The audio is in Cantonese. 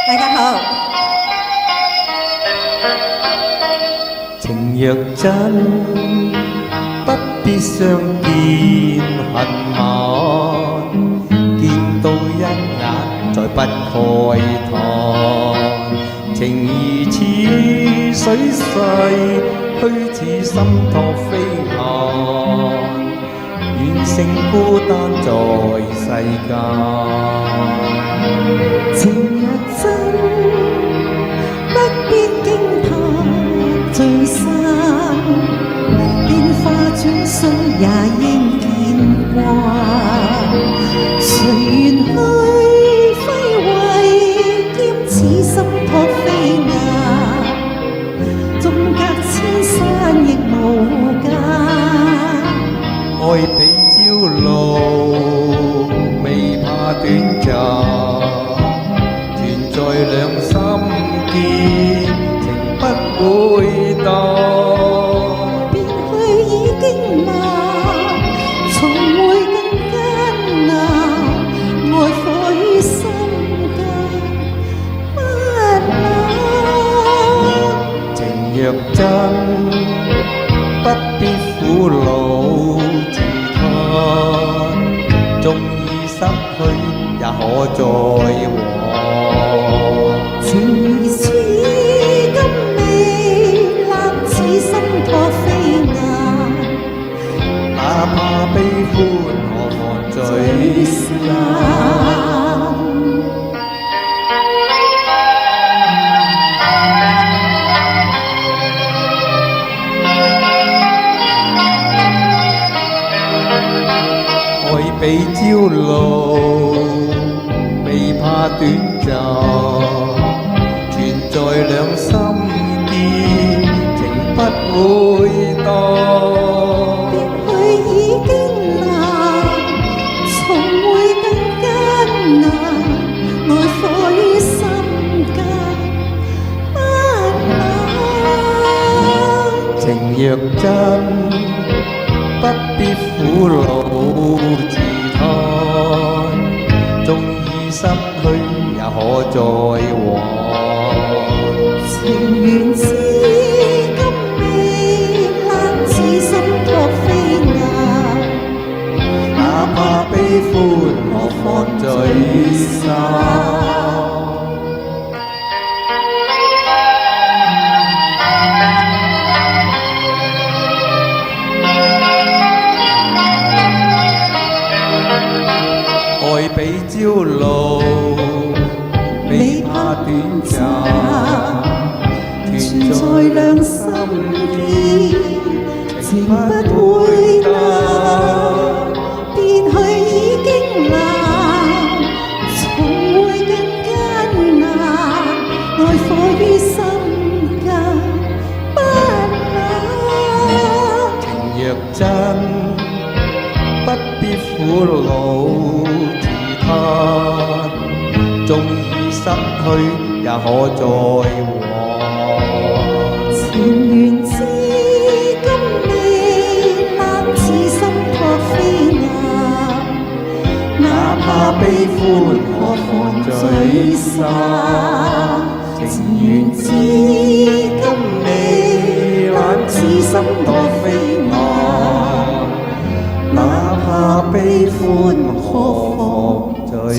大家好。情若真，不必相見恨晚，見到一眼再不慨嘆。情如似水逝，虛似心託飛雁，願勝孤單在世間。情若真，不必驚怕聚散，變化轉瞬也應見慣。誰願去揮慧，兼此心託飛雁，縱隔千山亦無間。愛比朝露，未怕短暫，團在兩心間，情不會淡。別去已經難，從會更艱難，愛火於心間不冷。情若真，不必苦惱自嘆，縱已失去也可再還。情如此甘美，冷似心託飛雁，哪怕悲歡何妨聚散。愛比朝露，未怕短暫，存在兩心間，情不會淡。別去已經難，從會更艱難，愛火於心間不冷。情若真，不必苦惱自嘆，縱已失去也可再還。情緣至甘美，冷似心託飛雁，哪怕悲歡何妨聚散。愛比朝露，未怕短暫，存在兩心間，情不會淡。別去已經難，從會更艱難，愛火於心間不冷。情若真，不必苦惱自嘆，縱已失去也可再還。情緣至甘美，冷似心託飛雁，哪怕悲歡何妨聚散。情緣至甘美，冷似心託飛雁，哪怕悲歡何妨聚